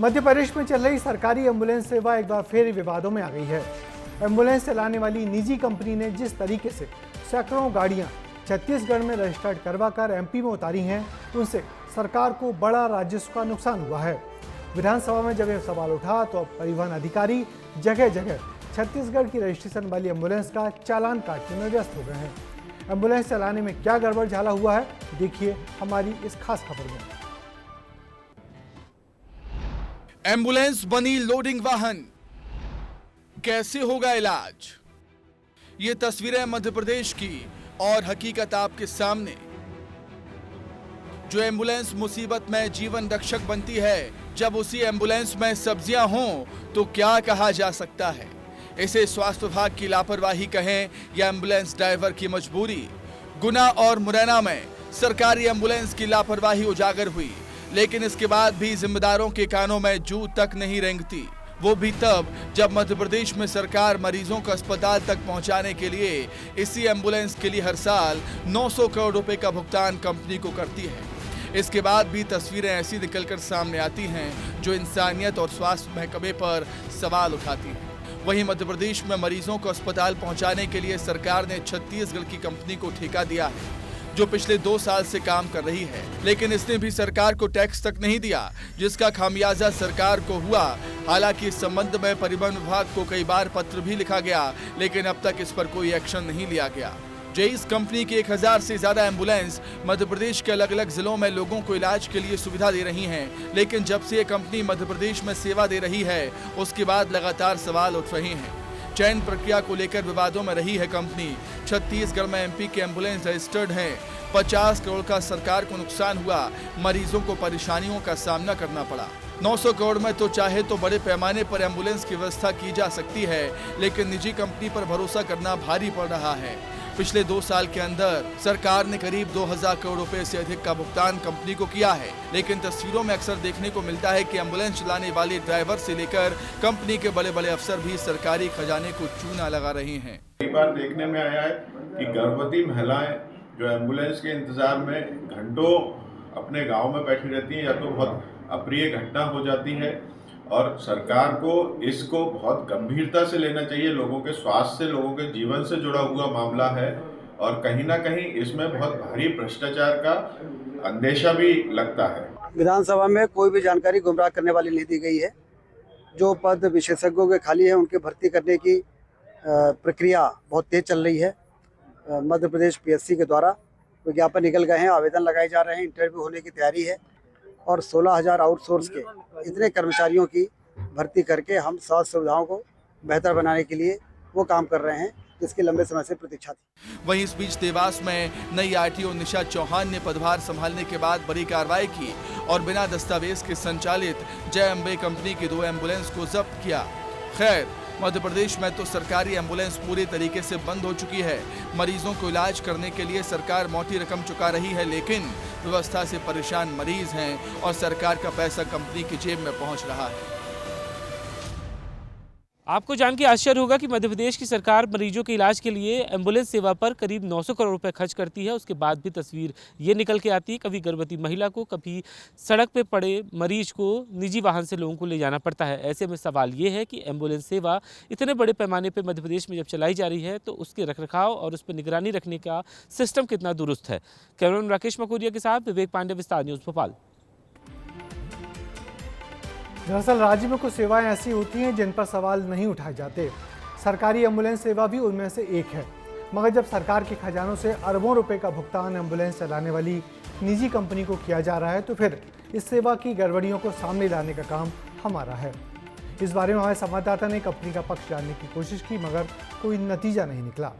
मध्य प्रदेश में चल रही सरकारी एम्बुलेंस सेवा एक बार फिर विवादों में आ गई है। एम्बुलेंस चलाने वाली निजी कंपनी ने जिस तरीके से सैकड़ों गाड़ियां छत्तीसगढ़ में रजिस्टर्ड करवाकर एमपी में उतारी हैं, उनसे सरकार को बड़ा राजस्व का नुकसान हुआ है। विधानसभा में जब यह सवाल उठा तो अब परिवहन अधिकारी जगह जगह छत्तीसगढ़ की रजिस्ट्रेशन वाली एम्बुलेंस का चालान काटने में व्यस्त हो गए हैं। एम्बुलेंस चलाने में क्या गड़बड़ झाला हुआ है, देखिए हमारी इस खास खबर में। एम्बुलेंस बनी लोडिंग वाहन, कैसे होगा इलाज? ये तस्वीरें मध्य प्रदेश की और हकीकत आपके सामने। जो एम्बुलेंस मुसीबत में जीवन रक्षक बनती है, जब उसी एम्बुलेंस में सब्जियां हों तो क्या कहा जा सकता है? इसे स्वास्थ्य विभाग की लापरवाही कहें या एम्बुलेंस ड्राइवर की मजबूरी। गुना और मुरैना में सरकारी एम्बुलेंस की लापरवाही उजागर हुई, लेकिन इसके बाद भी जिम्मेदारों के कानों में जू तक नहीं रेंगती। वो भी तब जब मध्य प्रदेश में सरकार मरीजों को अस्पताल तक पहुंचाने के लिए इसी एम्बुलेंस के लिए हर साल 900 करोड़ रुपए का भुगतान कंपनी को करती है। इसके बाद भी तस्वीरें ऐसी निकलकर सामने आती हैं जो इंसानियत और स्वास्थ्य महकमे पर सवाल उठाती हैं। वहीं मध्य प्रदेश में मरीजों को अस्पताल पहुंचाने के लिए सरकार ने छत्तीसगढ़ की कंपनी को ठेका दिया है, जो पिछले 2 साल से काम कर रही है, लेकिन इसने भी सरकार को टैक्स तक नहीं दिया, जिसका खामियाजा सरकार को हुआ। हालांकि इस संबंध में परिवहन विभाग को कई बार पत्र भी लिखा गया, लेकिन अब तक इस पर कोई एक्शन नहीं लिया गया। इस कंपनी की 1000 से ज्यादा एम्बुलेंस मध्य प्रदेश के अलग अलग जिलों में लोगों को इलाज के लिए सुविधा दे रही हैं, लेकिन जब से ये कंपनी मध्य प्रदेश में सेवा दे रही है, उसके बाद लगातार सवाल उठ रहे हैं। चयन प्रक्रिया को लेकर विवादों में रही है कंपनी। छत्तीसगढ़ में एमपी के एम्बुलेंस रजिस्टर्ड हैं। 50 करोड़ का सरकार को नुकसान हुआ, मरीजों को परेशानियों का सामना करना पड़ा। 900 करोड़ में तो चाहे तो बड़े पैमाने पर एम्बुलेंस की व्यवस्था की जा सकती है, लेकिन निजी कंपनी पर भरोसा करना भारी पड़ रहा है। पिछले 2 साल के अंदर सरकार ने करीब 2000 करोड़ रुपए से अधिक का भुगतान कंपनी को किया है, लेकिन तस्वीरों में अक्सर देखने को मिलता है कि एम्बुलेंस चलाने वाले ड्राइवर से लेकर कंपनी के बड़े बड़े अफसर भी सरकारी खजाने को चूना लगा रहे हैं। कई बार देखने में आया है कि गर्भवती महिलाएं जो एम्बुलेंस के इंतजार में घंटों अपने गांव में बैठी रहती हैं, या तो बहुत अप्रिय घटना हो जाती है, और सरकार को इसको बहुत गंभीरता से लेना चाहिए। लोगों के स्वास्थ्य से, लोगों के जीवन से जुड़ा हुआ मामला है, और कहीं ना कहीं इसमें बहुत भारी भ्रष्टाचार का अंदेशा भी लगता है। विधानसभा में कोई भी जानकारी गुमराह करने वाली नहीं दी गई है। जो पद विशेषज्ञों के खाली है, उनके भर्ती करने की प्रक्रिया बहुत तेज चल रही है। मध्य प्रदेश पीएससी के द्वारा विज्ञापन निकल गए हैं, आवेदन लगाए जा रहे हैं, इंटरव्यू होने की तैयारी है, और 16000 आउटसोर्स के इतने कर्मचारियों की भर्ती करके हम स्वास्थ्य सुविधाओं को बेहतर बनाने के लिए वो काम कर रहे हैं, जिसकी लंबे समय से प्रतीक्षा थी। वहीं इस बीच देवास में नई आरटीओ निशा चौहान ने पदभार संभालने के बाद बड़ी कार्रवाई की और बिना दस्तावेज के संचालित जय अम्बे कंपनी की 2 एम्बुलेंस को जब्त किया। खैर, मध्य प्रदेश में तो सरकारी एम्बुलेंस पूरे तरीके से बंद हो चुकी है। मरीजों को इलाज करने के लिए सरकार मोटी रकम चुका रही है, लेकिन व्यवस्था से परेशान मरीज हैं और सरकार का पैसा कंपनी की जेब में पहुंच रहा है। आपको जान के आश्चर्य होगा कि मध्य प्रदेश की सरकार मरीजों के इलाज के लिए एम्बुलेंस सेवा पर करीब 900 करोड़ रुपए खर्च करती है। उसके बाद भी तस्वीर ये निकल के आती है, कभी गर्भवती महिला को, कभी सड़क पे पड़े मरीज को निजी वाहन से लोगों को ले जाना पड़ता है। ऐसे में सवाल ये है कि एम्बुलेंस सेवा इतने बड़े पैमाने पर मध्य प्रदेश में जब चलाई जा रही है, तो उसके रखरखाव और उस पर निगरानी रखने का सिस्टम कितना दुरुस्त है। कैमरामैन राकेश मकोरिया के साथ विवेक पांडे, विस्तार न्यूज़, भोपाल। दरअसल राज्य में कुछ सेवाएं ऐसी होती हैं जिन पर सवाल नहीं उठाए जाते। सरकारी एम्बुलेंस सेवा भी उनमें से एक है, मगर जब सरकार के खजानों से अरबों रुपए का भुगतान एम्बुलेंस चलाने वाली निजी कंपनी को किया जा रहा है, तो फिर इस सेवा की गड़बड़ियों को सामने लाने का काम हमारा है। इस बारे में हमारे संवाददाता ने कंपनी का पक्ष जानने की कोशिश की, मगर कोई नतीजा नहीं निकला।